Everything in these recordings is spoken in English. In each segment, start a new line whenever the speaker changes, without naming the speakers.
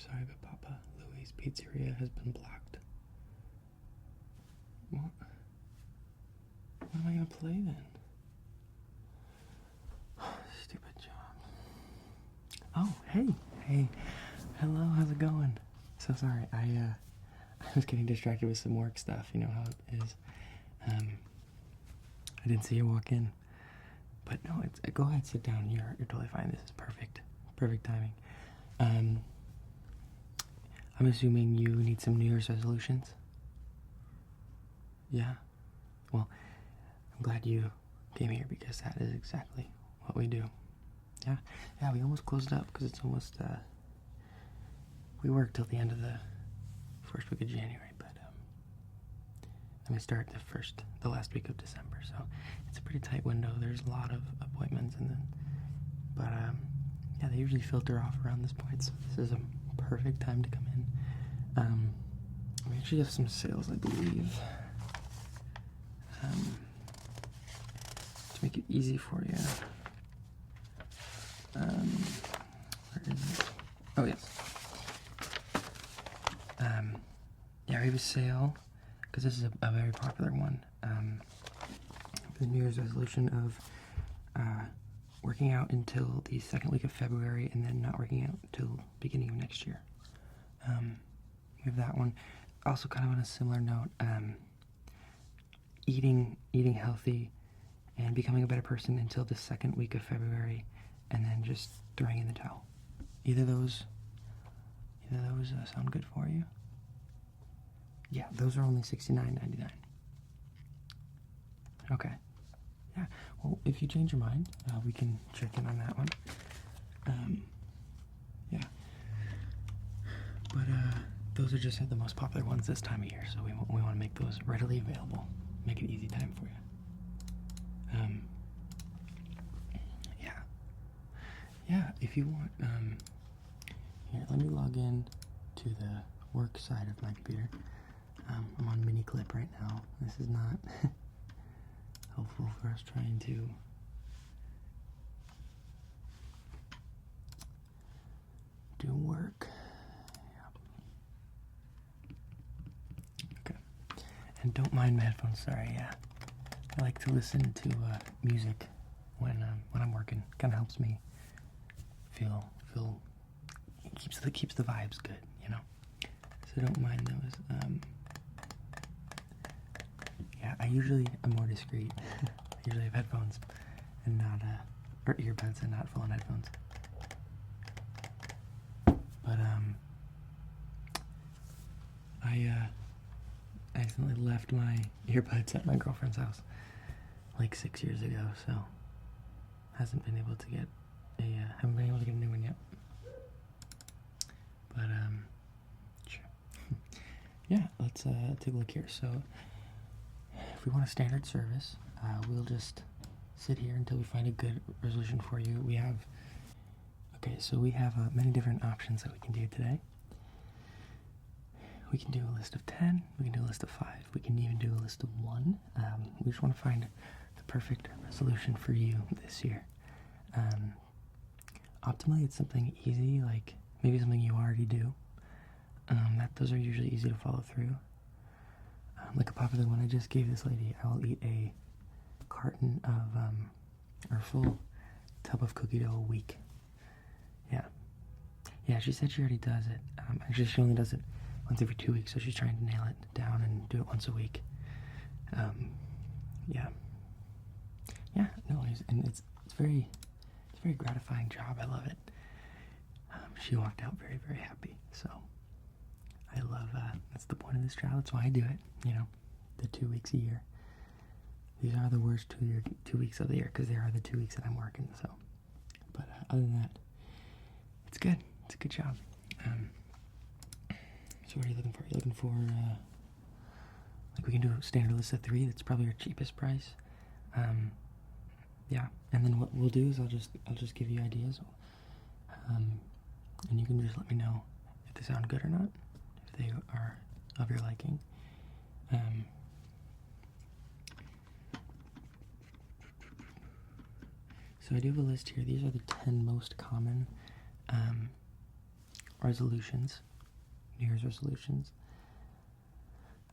sorry, but Papa Louie's Pizzeria has been blocked. What? What am I gonna play then? Stupid job. Oh, hey, hello, how's it going? So sorry, I was getting distracted with some work stuff, you know how it is. I didn't see you walk in, but no, go ahead, sit down, you're totally fine, this is perfect timing. I'm assuming you need some New Year's resolutions? Yeah? Well, I'm glad you came here because that is exactly what we do. Yeah, we almost closed up because it's almost, we work till the end of the first week of January, but then we start the last week of December, so it's a pretty tight window. There's a lot of appointments, but yeah, they usually filter off around this point, so this is a perfect time to come in. We actually have some sales, I believe, to make it easy for you. Where is it? Oh, yes. Yeah, we have a sale, because this is a very popular one, the New Year's resolution of working out until the second week of February and then not working out until beginning of next year. We have that one. Also, kind of on a similar note, eating healthy and becoming a better person until the second week of February, and then just throwing in the towel. Either those sound good for you? Yeah, those are only $69.99. Okay. Yeah. Well, if you change your mind, we can check in on that one. Yeah. But those are just the most popular ones this time of year, so we want to make those readily available. Make it easy time for you. Yeah, if you want, here, let me log in to the work side of my computer. I'm on mini clip right now. This is not helpful for us trying to do work. Yeah. Okay. And don't mind my headphones, sorry, yeah. I like to listen to music when I'm working. Kind of helps me feel it keeps the vibes good, you know. So don't mind those. Yeah, I usually am more discreet. I usually have headphones and not or earbuds and not full-on headphones. But I accidentally left my earbuds at my girlfriend's house like 6 years ago, so haven't been able to get a new one yet. But sure. Yeah, let's take a look here. So if we want a standard service, we'll just sit here until we find a good resolution for you. We have many different options that we can do today. We can do a list of 10, we can do a list of 5, we can even do a list of 1. We just want to find the perfect resolution for you this year. Optimally, it's something easy, like maybe something you already do. Those are usually easy to follow through. Like a popular one I just gave this lady, I will eat a carton of, or full tub of cookie dough a week. Yeah, she said she already does it. Actually, she only does it once every 2 weeks, so she's trying to nail it down and do it once a week. Yeah, no, and it's very gratifying job. I love it. She walked out very, very happy. So I love. That's the point of this trial. That's why I do it. You know, the 2 weeks a year. These are the worst 2 weeks of the year because they are the 2 weeks that I'm working. So, but other than that, it's good. It's a good job. So what are you looking for? You're looking for like we can do a standard list of 3. That's probably our cheapest price. Yeah, and then what we'll do is I'll just give you ideas, and you can just let me know if they sound good or not, if they are of your liking. So I do have a list here. These are the 10 most common resolutions, New Year's resolutions.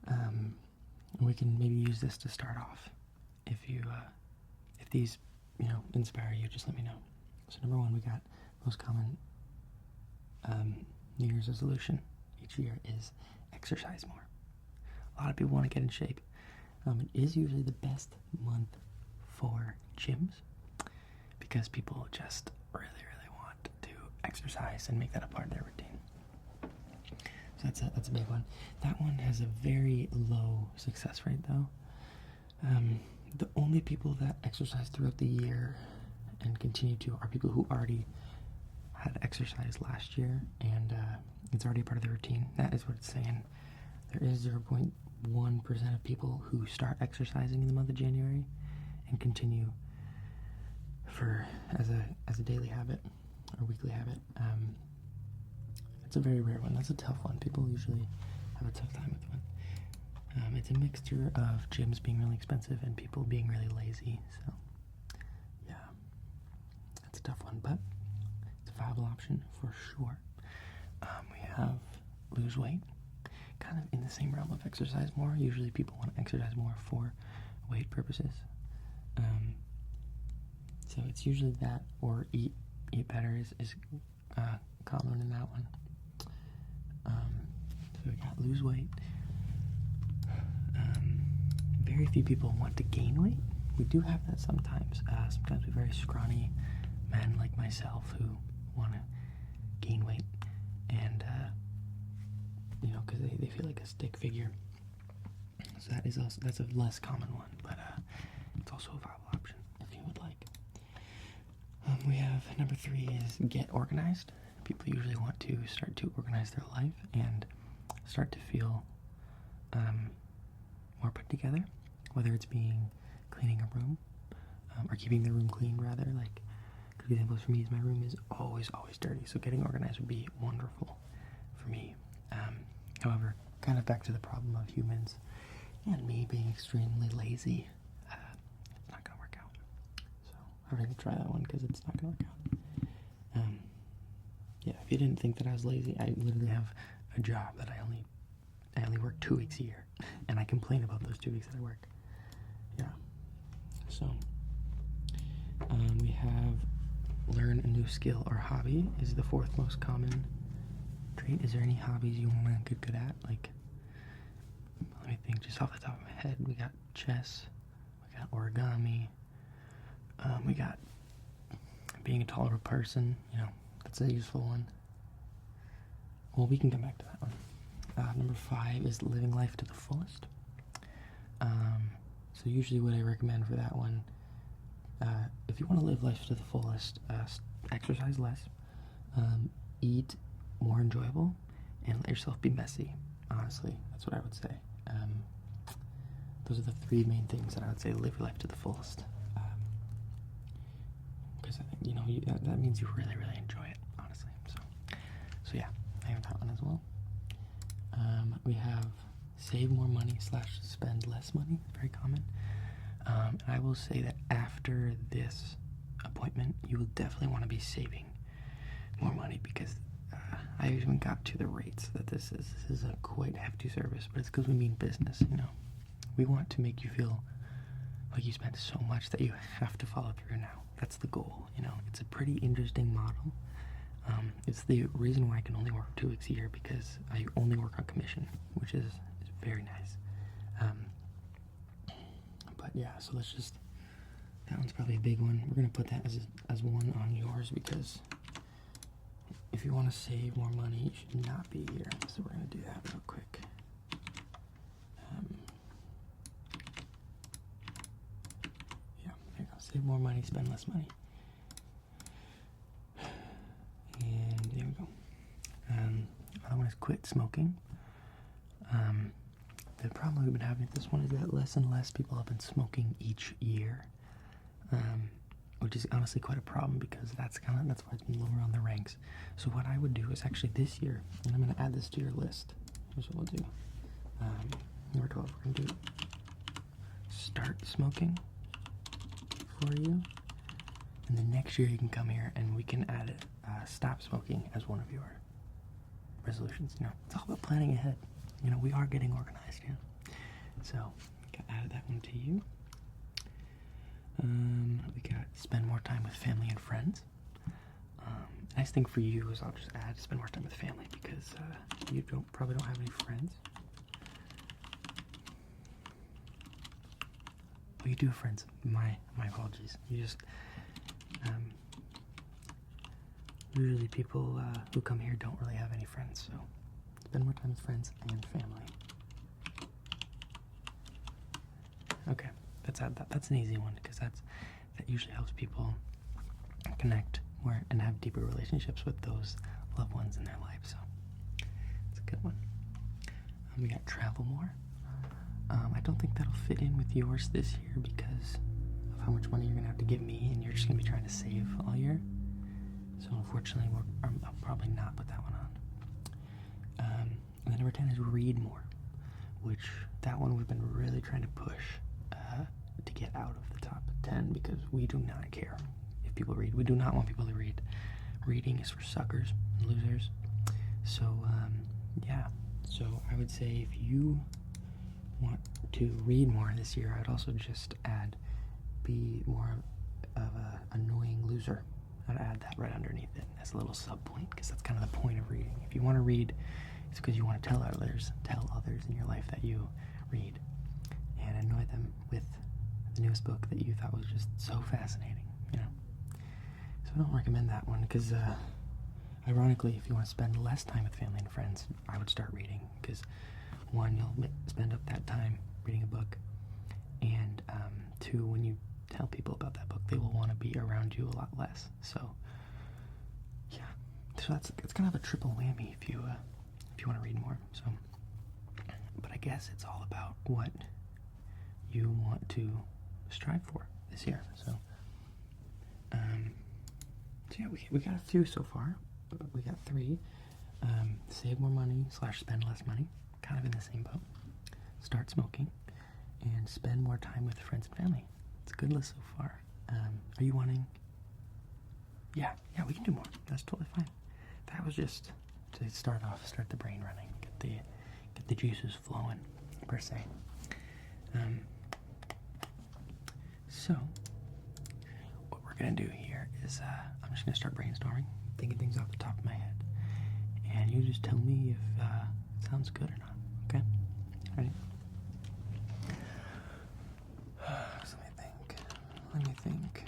And we can maybe use this to start off. If these, inspire you, just let me know. So number 1, we got most common New Year's resolution each year is exercise more. A lot of people want to get in shape. It is usually the best month for gyms because people just really, really want to exercise and make that a part of their routine. So that's a big one. That one has a very low success rate though. The only people that exercise throughout the year and continue to are people who already had exercise last year and it's already a part of their routine. That is what it's saying. There is 0.1% of people who start exercising in the month of January and continue as a daily habit or weekly habit. It's a very rare one. That's a tough one. People usually have a tough time with one. It's a mixture of gyms being really expensive and people being really lazy. So, yeah, that's a tough one, but it's a viable option for sure. We have lose weight, kind of in the same realm of exercise more. Usually people want to exercise more for weight purposes. So it's usually that or eat better is common in that one. So we got lose weight. Very few people want to gain weight. We do have that sometimes. Sometimes we're very scrawny men like myself who want to gain weight and because they feel like a stick figure. So that's a less common one, but it's also a viable option if you would like. We have number 3 is get organized. People usually want to start to organize their life and start to feel more put together, whether it's cleaning a room or keeping the room clean rather. Like, good examples for me is my room is always dirty, so getting organized would be wonderful for me. However, kind of back to the problem of humans and me being extremely lazy, it's not gonna work out. So I'm gonna try that one because it's not gonna work out. Yeah, if you didn't think that I was lazy, I literally have a job that I only work 2 weeks a year, and I complain about those 2 weeks that I work. Yeah. So we have learn a new skill or hobby is the 4th most common trait. Is there any hobbies you want to get good at? Like, let me think just off the top of my head. We got chess, we got origami, we got being a taller person, that's a useful one. Well, we can come back to that one. Number 5 is living life to the fullest. So usually what I recommend for that one, if you want to live life to the fullest, exercise less, eat more enjoyable, and let yourself be messy. Honestly, that's what I would say. Those are the 3 main things that I would say live your life to the fullest. Because I think, that means you really, really enjoy it, honestly. So yeah, I have that one as well. We have save more money / spend less money. Very common. And I will say that after this appointment, you will definitely want to be saving more money because I even got to the rates that this is a quite hefty service, but it's because we mean business. We want to make you feel like you spent so much that you have to follow through now. That's the goal. It's a pretty interesting model. It's the reason why I can only work 2 weeks a year because I only work on commission, which is very nice. But yeah, so that one's probably a big one. We're going to put that as one on yours because if you want to save more money, you should not be here. So we're going to do that real quick. Yeah, there you go. Save more money, spend less money. And there we go. Another one is quit smoking. The problem we've been having with this one is that less and less people have been smoking each year, which is honestly quite a problem because that's why it's been lower on the ranks. So what I would do is actually this year, and I'm going to add this to your list. Here's what we'll do. Number 12, we're going to do start smoking for you, and then next year you can come here and we can add it, stop smoking as one of your resolutions. It's all about planning ahead. We are getting organized. So, added that one to you. We got spend more time with family and friends. Nice thing for you is I'll just add spend more time with family because you probably don't have any friends. Oh, you do have friends. My apologies. You just usually people who come here don't really have any friends, so spend more time with friends and family. Okay, let's add that. That's an easy one because that usually helps people connect more and have deeper relationships with those loved ones in their life. So it's a good one. We got travel more. I don't think that'll fit in with yours this year because of how much money you're gonna have to give me, and you're just gonna be trying to save all year. So unfortunately, I'll probably not put that one on. And then number 10 is read more, which that one we've been really trying to push to get out of the top 10 because we do not care if people read. We do not want people to read. Reading is for suckers and losers. So yeah. So I would say if you want to read more this year, I'd also just add be more of a annoying loser. I'd add that right underneath it as a little sub point because that's kind of the point of reading. If you want to read, it's because you want to tell others in your life that you read and annoy them with the newest book that you thought was just so fascinating, So I don't recommend that one because ironically, if you want to spend less time with family and friends, I would start reading because one, you'll spend up that time reading a book, and two, when you tell people about that book, they will want to be around you a lot less. So yeah, so it's kind of a triple whammy if you want to read more. So, but I guess it's all about what you want to strive for this year. So yeah, we got a few so far. We got 3. Save more money / spend less money. Kind of in the same boat. Start smoking and spend more time with friends and family. It's a good list so far. Are you wanting? Yeah, we can do more. That's totally fine. That was just to start the brain running, get the juices flowing, per se. So what we're gonna do here is I'm just gonna start brainstorming, thinking things off the top of my head, and you just tell me if it sounds good or not. Okay? Ready? So let me think.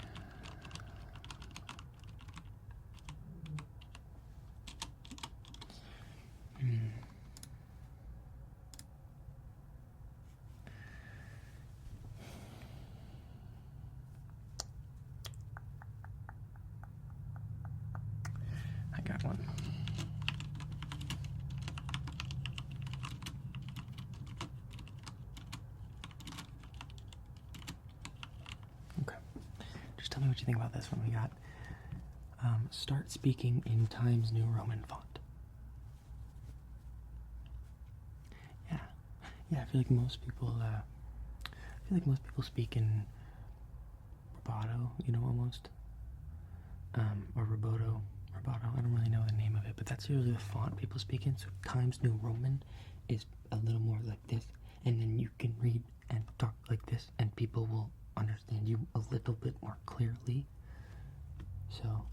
I got one. Okay. Just tell me what you think about this one. We got start speaking in Times New Roman font. Yeah, I feel like most people speak in rubato, almost. Or rubato. I don't really know the name of it, but that's usually the font people speak in. So Times New Roman is a little more like this, and then you can read and talk like this, and people will understand you a little bit more clearly. So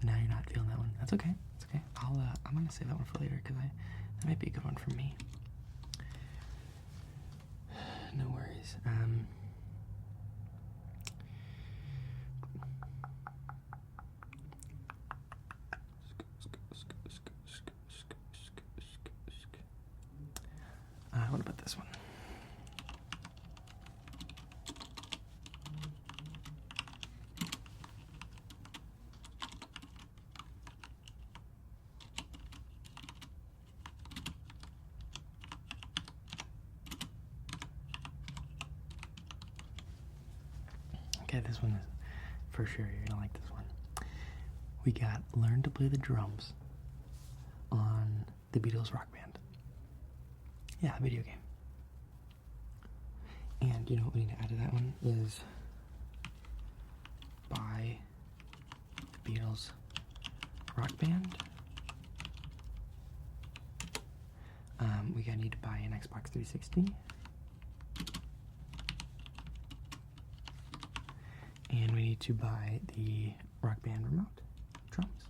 now you're not feeling that one. That's okay. It's okay. I'm gonna save that one for later because that might be a good one for me. No worries. What about this one? Okay, this one is for sure. You're gonna like this one. We got learn to play the drums on the Beatles Rock Band. Yeah, video game. And what we need to add to that one is buy the Beatles Rock Band. We're gonna need to buy an Xbox 360. And we need to buy the Rock Band remote drums.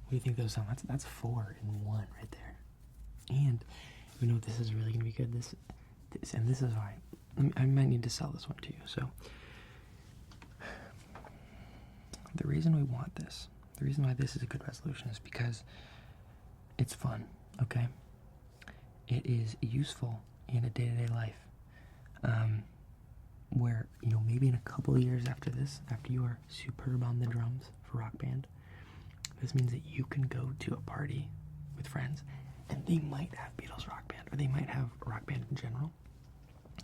What do you think those sound? That's 4 in 1 right there. And you know this is really gonna be good. This is why I might need to sell this one to you. So the reason we want this, the reason why this is a good resolution is because it's fun, okay? It is useful in a day-to-day life. Where, you know, maybe in a couple of years after this, after you are superb on the drums for Rock Band, this means that you can go to a party with friends and they might have Beatles Rock Band, or they might have Rock Band in general,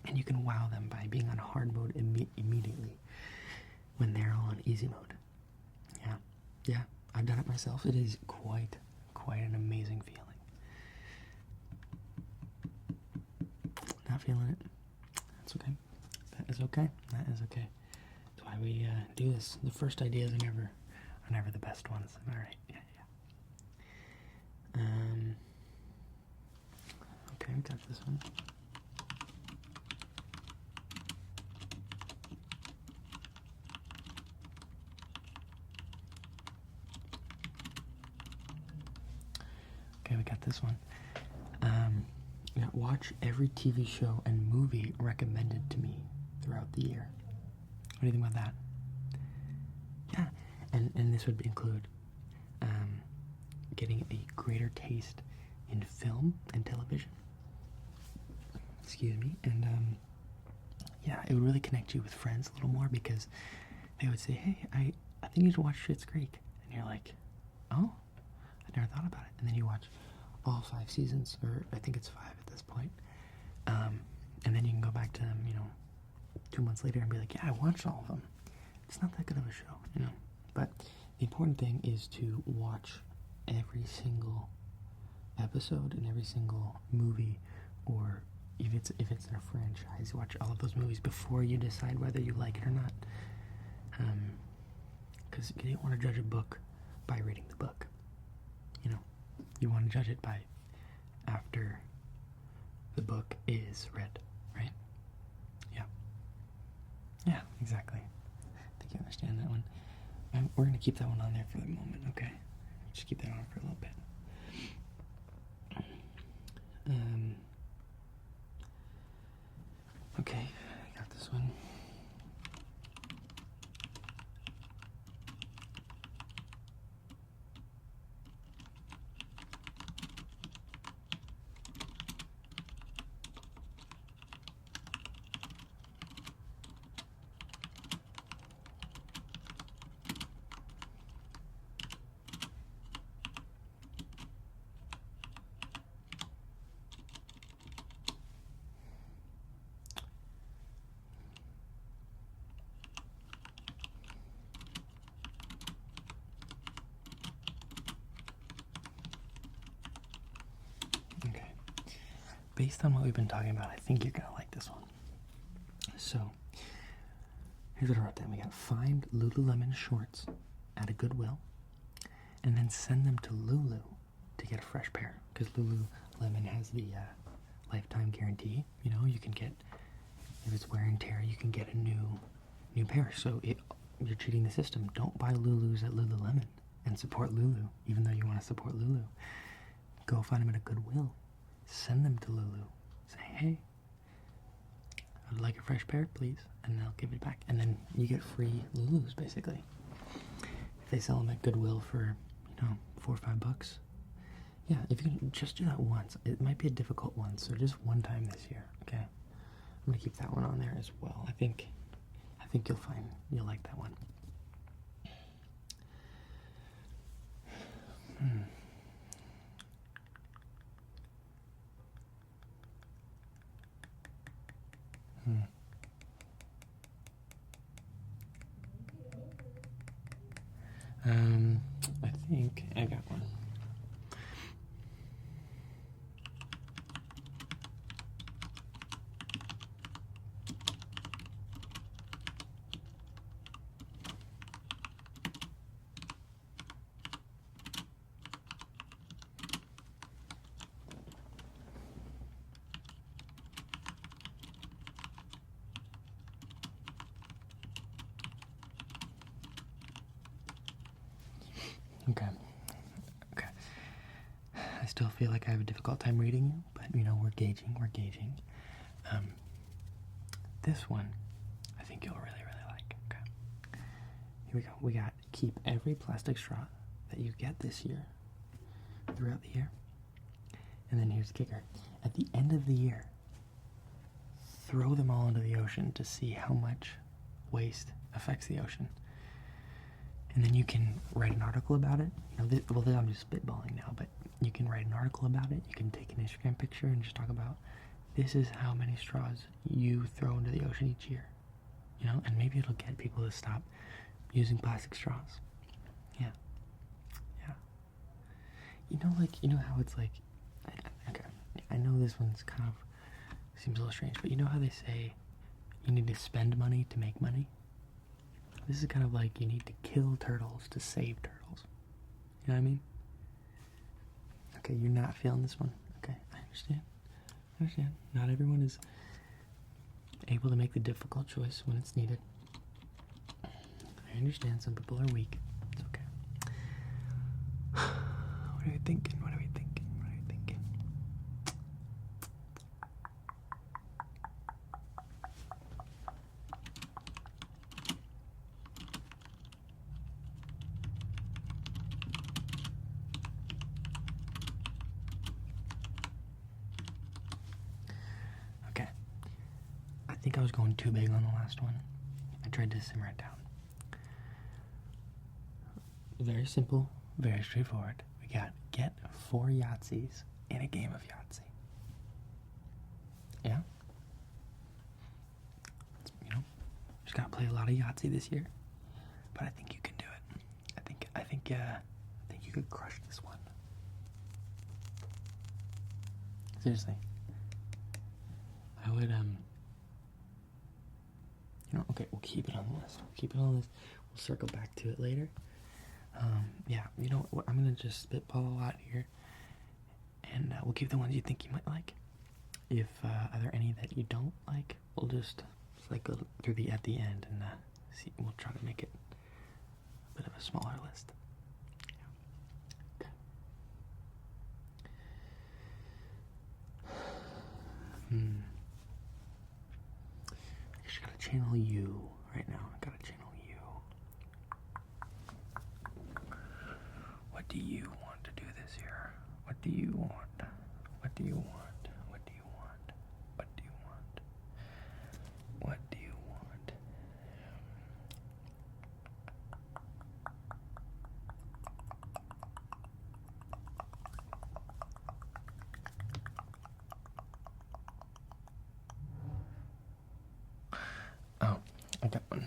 and you can wow them by being on hard mode immediately when they're all on easy mode. Yeah, I've done it myself. It is quite an amazing feeling. Not feeling it? That's okay. That is okay. That's why we do this. The first ideas are never the best ones. All right. Yeah. Okay, we got this one. Okay, we got this one. Yeah, watch every TV show and movie recommended to me throughout the year. What do you think about that? Yeah, and this would include getting a greater taste in film and television. Excuse me. And yeah, it would really connect you with friends a little more, because they would say, hey, I think you should watch Schitt's Creek. And you're like, oh, I never thought about it. And then you watch all 5 seasons, or I think it's 5 at this point. And then you can go back to them, 2 months later and be like, yeah, I watched all of them. It's not that good of a show, But the important thing is to watch every single episode and every single movie, or if it's in a franchise, watch all of those movies before you decide whether you like it or not. Because you don't want to judge a book by reading the book. You want to judge it by after the book is read, right? Yeah, exactly. I think you understand that one. We're going to keep that one on there for the moment, okay? Just keep that on for a little bit. Okay, I got this one. Based on what we've been talking about, I think you're going to like this one. So, here's what I wrote down. We got find Lululemon shorts at a Goodwill, and then send them to Lulu to get a fresh pair. Because Lululemon has the lifetime guarantee. You can get, if it's wear and tear, you can get a new pair. So you're cheating the system. Don't buy Lulus at Lululemon and support Lulu, even though you want to support Lulu. Go find them at a Goodwill. Send them to Lulu. Say, hey, I'd like a fresh pair, please. And they'll give it back. And then you get free Lulus, basically. If they sell them at Goodwill for, $4 or $5. Yeah, if you can just do that once. It might be a difficult one, so just one time this year, okay? I'm going to keep that one on there as well. I think you'll like that one. I think I got one. Okay. Okay. I still feel like I have a difficult time reading you, but we're gauging. This one, I think you'll really, really like. Okay. Here we go. We got keep every plastic straw that you get this year throughout the year. And then here's the kicker. At the end of the year, throw them all into the ocean to see how much waste affects the ocean. And then you can write an article about it. I'm just spitballing now, but you can write an article about it. You can take an Instagram picture and just talk about, this is how many straws you throw into the ocean each year. And maybe it'll get people to stop using plastic straws. Yeah. How it's like, okay, I know this one's kind of seems a little strange, but you know how they say you need to spend money to make money? This is kind of like you need to kill turtles to save turtles. You know what I mean? Okay, you're not feeling this one. Okay, I understand. Not everyone is able to make the difficult choice when it's needed. I understand some people are weak. It's okay. What are you thinking? Okay. I think I was going too big on the last one. I tried to simmer it down. Very simple, very straightforward. We got get 4 Yahtzees in a game of Yahtzee. Yeah? Just gotta play a lot of Yahtzee this year. But I think you can do it. I think you could crush this one. Seriously. I would, okay, we'll keep it on the list. We'll circle back to it later. Yeah, I'm gonna just spitball a lot here, and we'll keep the ones you think you might like. If are there any that you don't like, we'll just cycle through at the end and see. We'll try to make it a bit of a smaller list. Yeah. Okay. I just gotta channel you right now. What do you want to do this year? What do you want? What do you want? What do you want? What do you want? What do you want? Oh, I got one.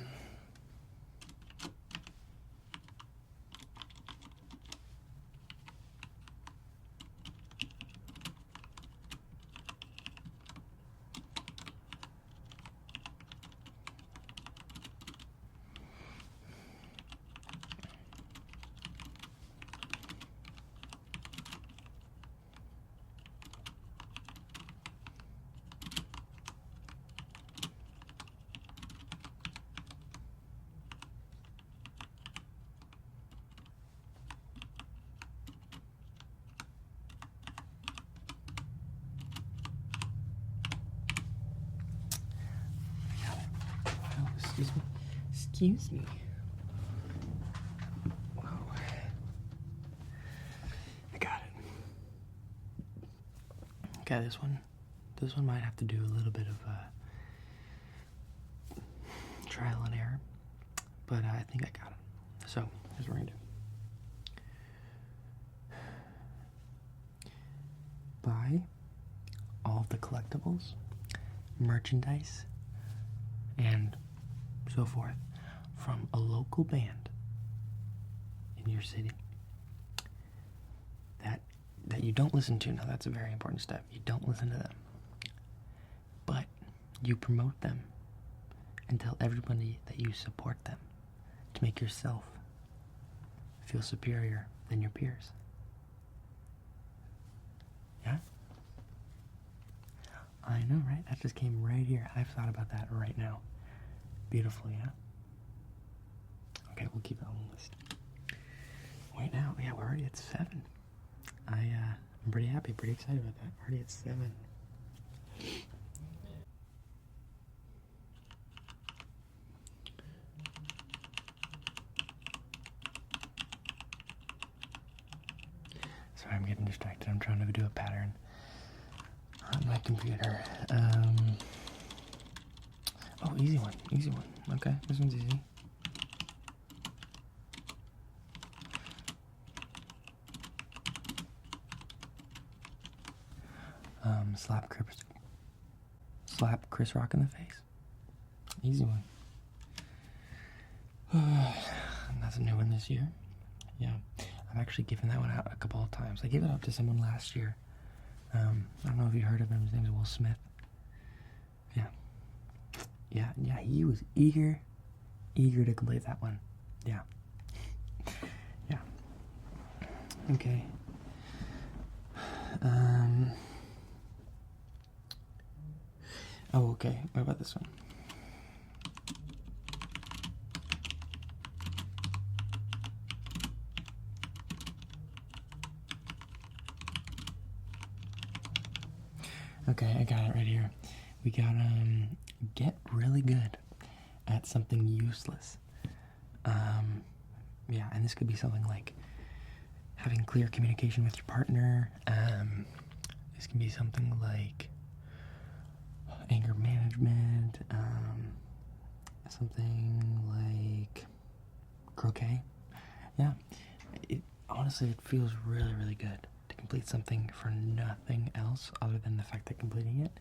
Excuse me. Whoa. I got it. Okay, this one might have to do a little bit of trial and error, but I think I got it. So, here's what we're gonna do. Buy all of the collectibles, merchandise, and so forth from a local band in your city that you don't listen to. Now, that's a very important step. You don't listen to them, but you promote them and tell everybody that you support them to make yourself feel superior than your peers. Yeah? I know, right? That just came right here. I've thought about that right now. Beautiful, yeah? Okay, we'll keep it on the list. Wait now, yeah, we're already at 7. I'm pretty happy, pretty excited about that. Already at 7. Sorry, I'm getting distracted. I'm trying to do a pattern on my computer. Oh, easy one, easy one. Okay, this one's easy. Slap Chris Rock in the face. Easy one. That's a new one this year. Yeah, I've actually given that one out a couple of times. I gave it out to someone last year. I don't know if you heard of him. His name is Will Smith. Yeah, he was eager to complete that one. Yeah. Okay. Oh, okay. What about this one? Okay, I got it right here. We got, get really good at something useless. Yeah, and this could be something like having clear communication with your partner. This can be something like anger management, something like croquet. Yeah, honestly, it feels really, really good to complete something for nothing else other than the fact that completing it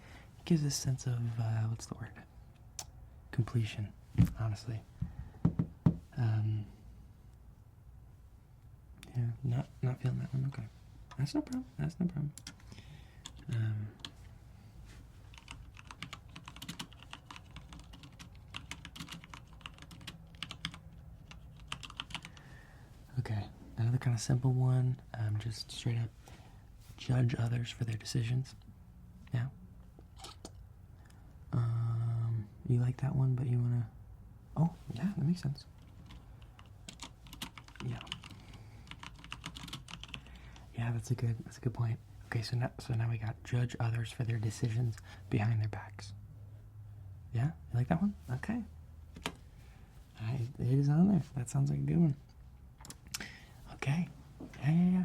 gives a sense of, what's the word? Completion, honestly. Yeah, not feeling that one, okay. That's no problem. Okay, another kind of simple one, just straight up judge others for their decisions. Yeah. You like that one, but you wanna... Oh, yeah, that makes sense. Yeah, that's a good point. Okay, so now we got judge others for their decisions behind their backs. Yeah, you like that one? Okay. It is on there. That sounds like a good one. Okay. Yeah.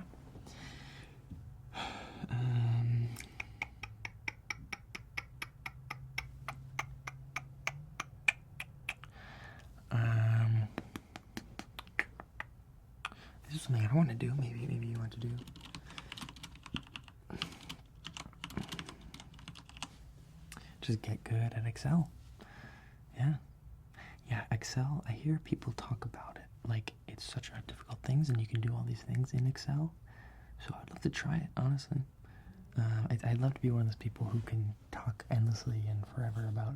This is something I want to do. Maybe you want to do. Just get good at Excel. Yeah, Excel, I hear people talk about it like it's such a difficult thing and you can do all these things in Excel. So I'd love to try it, honestly. I'd love to be one of those people who can talk endlessly and forever about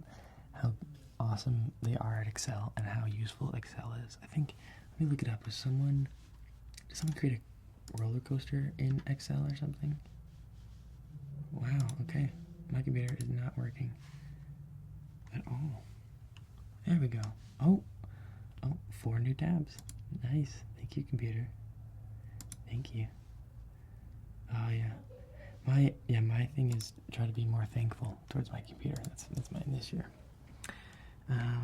how awesome they are at Excel and how useful Excel is. I think, let me look it up. Did someone create a roller coaster in Excel or something? Wow, okay. My computer is not working at all. There we go. Oh, 4 new tabs. Nice. Thank you, computer. Thank you. Oh yeah. My thing is try to be more thankful towards my computer. That's mine this year. I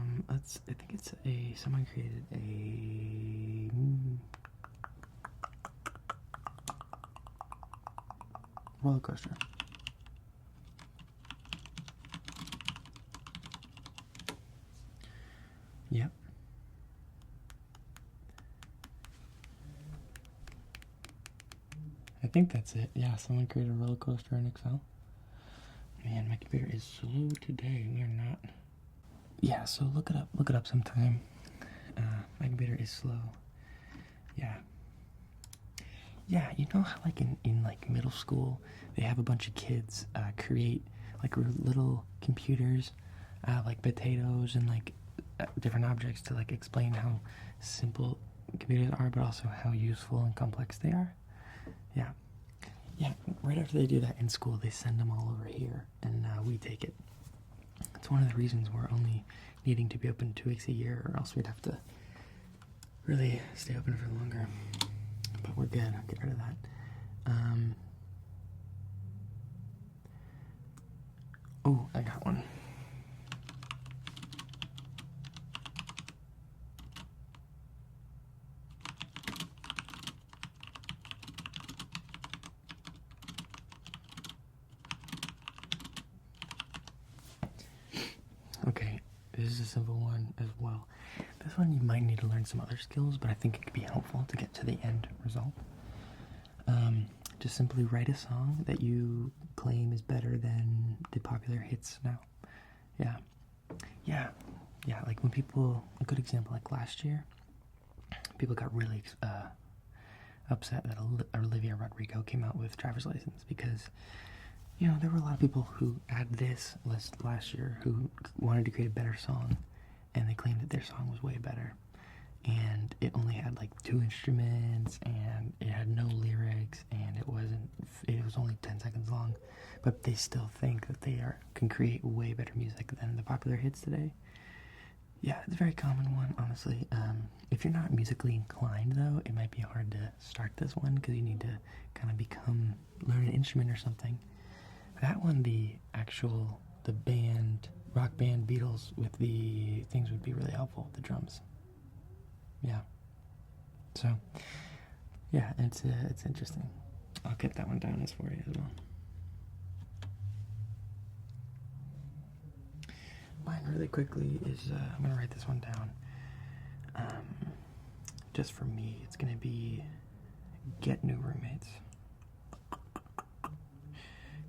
think it's someone created a roller coaster. Yep. I think that's it. Yeah, someone created a roller coaster in Excel. Man, my computer is slow today. We are not. Yeah, so look it up sometime. My computer is slow. Yeah, you know how like in like middle school they have a bunch of kids create like little computers, like potatoes and like different objects to like explain how simple computers are, but also how useful and complex they are. Yeah. Right after they do that in school, they send them all over here, and we take it. It's one of the reasons we're only needing to be open 2 weeks a year, or else we'd have to really stay open for longer. but we're good. I'll get rid of that. Oh, I got one. Okay, this is a simple one as well. This one you might need to learn some other skills, but I think it could be helpful to get to the end result. Just simply write a song that you claim is better than the popular hits now. Yeah, like when people, a good example, like last year, people got really upset that Olivia Rodrigo came out with Driver's License because, you know, there were a lot of people who had this list last year who wanted to create a better song, and they claimed that their song was way better. And it only had like 2 instruments, and it had no lyrics, and it was only 10 seconds long, but they still think that they can create way better music than the popular hits today. Yeah, it's a very common one, honestly. If you're not musically inclined, though, it might be hard to start this one, because you need to kind of learn an instrument or something. That one, the band, rock band Beatles with the things would be really helpful, the drums. Yeah. So, yeah, it's interesting. I'll get that one down as for you as well. Mine really quickly is, I'm going to write this one down. Just for me, it's going to be get new roommates.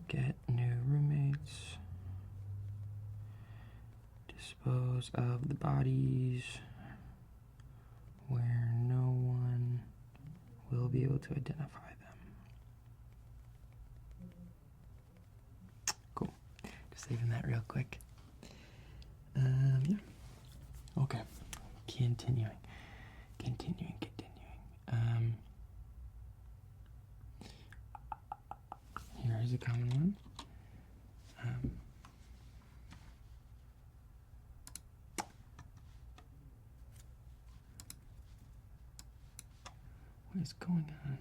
Get new roommates. Dispose of the bodies where no one will be able to identify them. Cool. Just saving that real quick. Yeah. Okay. Continuing. Here's a common one. What is going on?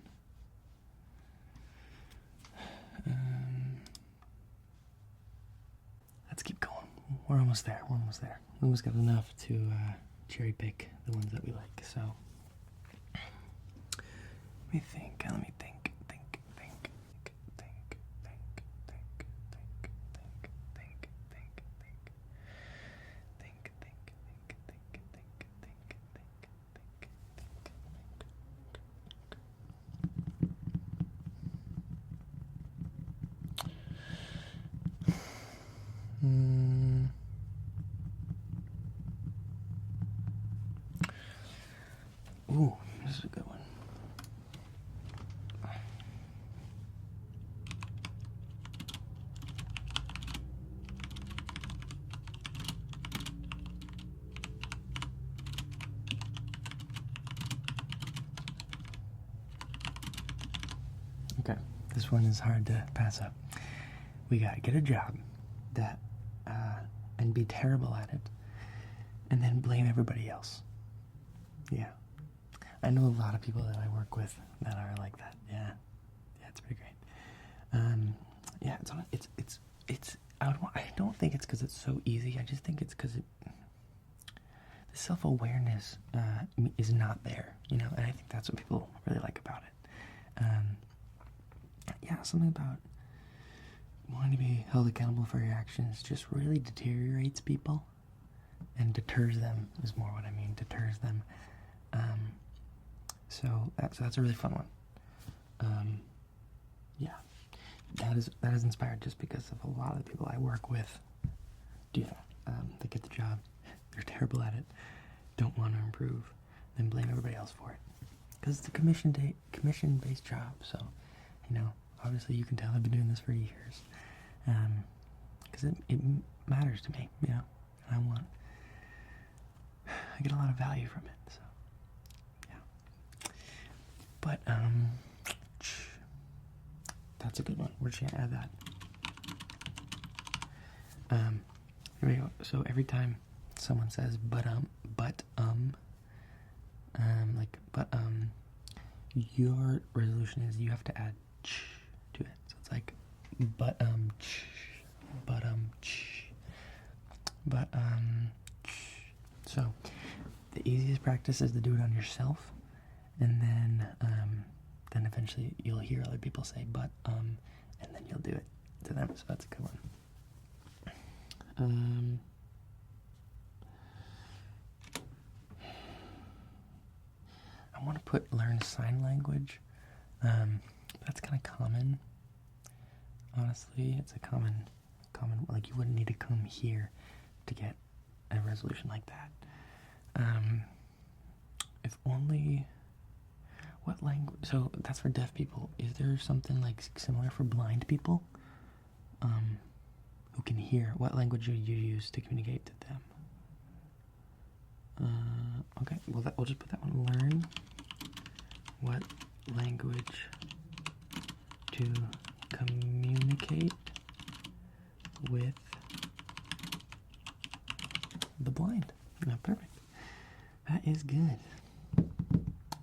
Let's keep going. We're almost there. We almost got enough to cherry pick the ones that we like. So let me think. Ooh, this is a good one. Okay, this one is hard to pass up. We gotta get a job and be terrible at it, and then blame everybody else. Yeah. I know a lot of people that I work with that are like that. Yeah, it's pretty great. I don't think it's because it's so easy. I just think it's because the self-awareness is not there, you know, and I think that's what people really like about it. Something about wanting to be held accountable for your actions just really deteriorates people and deters them is more what I mean, deters them. So that's a really fun one. That is inspired just because of a lot of the people I work with do that. They get the job, they're terrible at it, don't want to improve, then blame everybody else for it. Because it's a commission-based job, so, you know, obviously you can tell I've been doing this for years. Because it matters to me, you know, and I get a lot of value from it, so. But, that's a good one. We're just gonna add that. Here we go. So every time someone says your resolution is you have to add ch to it. So it's like ch, ch, ch. So the easiest practice is to do it on yourself, and then eventually you'll hear other people say and then you'll do it to them. So that's a good one. I want to learn sign language. That's kind of common. Honestly, it's a common, like you wouldn't need to come here to get a resolution like that. If only, what language, so that's for deaf people. Is there something like similar for blind people? Who can hear? What language would you use to communicate to them? Okay, well we'll just put that one, learn what language to communicate with the blind. Perfect. That is good.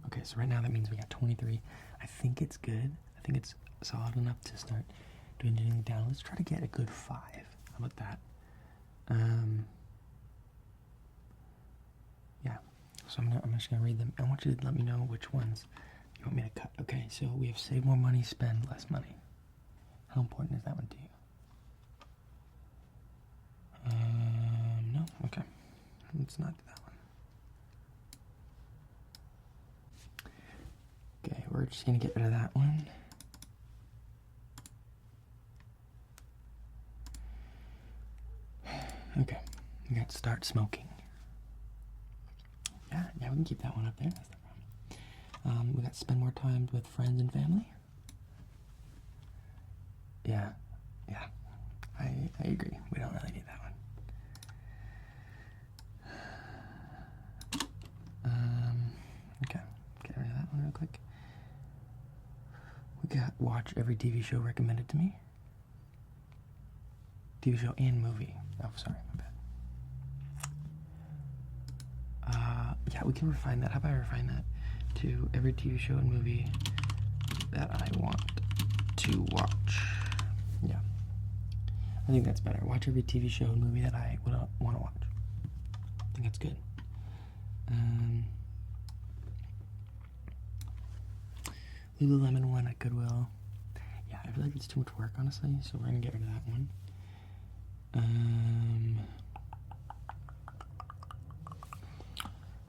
Okay, so right now that means we got 23. I think it's good. I think it's solid enough to start dwindling it down. Let's try to get a good 5. How about that? Yeah. So I'm just gonna read them. I want you to let me know which ones you want me to cut. Okay, so we have save more money, spend less money. How important is that one to you? No? Okay. Let's not do that one. Okay, we're just gonna get rid of that one. Okay, we got start smoking. Yeah, we can keep that one up there. That's no problem. We got spend more time with friends and family. Yeah, I agree. We don't really need that one. Okay, get rid of that one real quick. We got watch every TV show recommended to me. TV show and movie. Oh, sorry, my bad. Yeah, we can refine that. How about I refine that to every TV show and movie that I want to watch? Yeah, I think that's better. Watch every TV show and movie that I would want to watch. I think that's good. Lululemon one at Goodwill. Yeah, I feel like it's too much work, honestly, so we're gonna get rid of that one.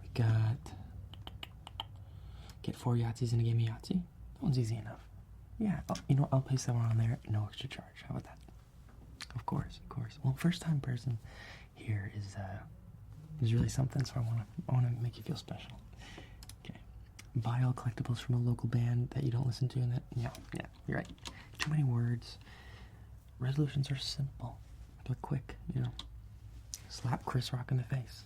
We got get 4 Yahtzees in a game of Yahtzee. That one's easy enough. Yeah, I'll place that one on there, no extra charge. How about that? Of course. Well, first time person here is really something, so I wanna make you feel special. Okay. Buy all collectibles from a local band that you don't listen to, and that yeah, you're right. Too many words. Resolutions are simple. They're quick, Slap Chris Rock in the face.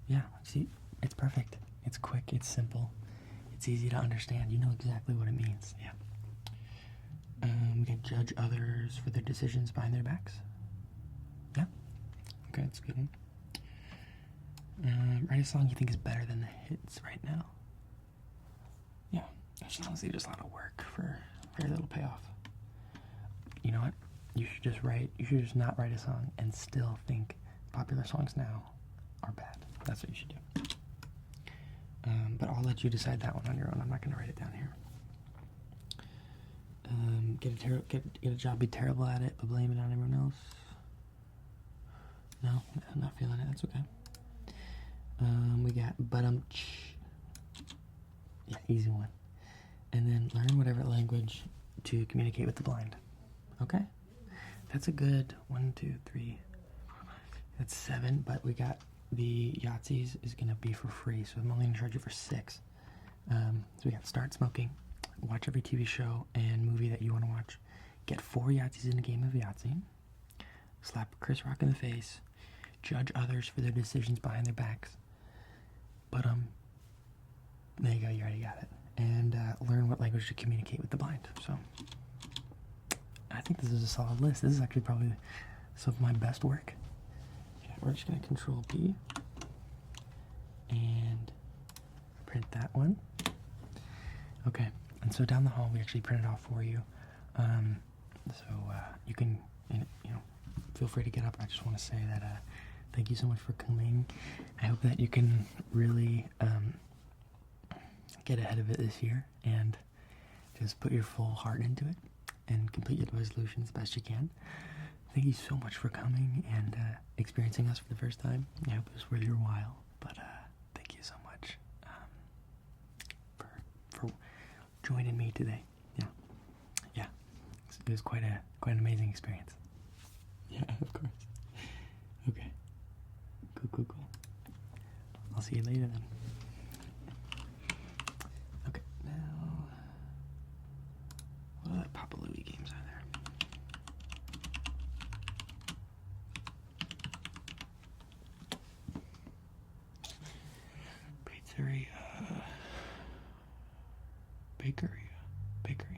Yeah, see, it's perfect. It's quick, it's simple. It's easy to understand. You know exactly what it means. Yeah. We can judge others for their decisions behind their backs. Yeah. Okay, that's a good one. Write a song you think is better than the hits right now. Yeah. That's honestly just a lot of work for very little payoff. You know what? You should just not write a song and still think popular songs now are bad. That's what you should do. But I'll let you decide that one on your own. I'm not going to write it down here. Get a job, be terrible at it, but blame it on everyone else. No, I'm not feeling it. That's okay. We got yeah, easy one. And then learn whatever language to communicate with the blind. Okay? That's a good 1, 2, 3, 4, 5. That's 7, but we got the Yahtzees is going to be for free, so I'm only going to charge you for 6. So we got start smoking, watch every TV show and movie that you want to watch, get 4 Yahtzees in a game of Yahtzee, slap Chris Rock in the face, judge others for their decisions behind their backs, but there you go, you already got it, and learn what language to communicate with the blind. So I think this is a solid list. This is actually probably some of my best work. Okay, we're just going to Control P and print that one. Okay. And so down the hall, we actually printed off for you. You can, feel free to get up. I just want to say that thank you so much for coming. I hope that you can really get ahead of it this year and just put your full heart into it and complete your resolutions the best you can. Thank you so much for coming and experiencing us for the first time. I hope it was worth your while. But thank you so much for joining me today. Yeah, it was quite an amazing experience. Yeah, of course. Okay. Cool. I'll see you later then. Okay, now what other Papa Louie games are there? Pizzeria. Bakery.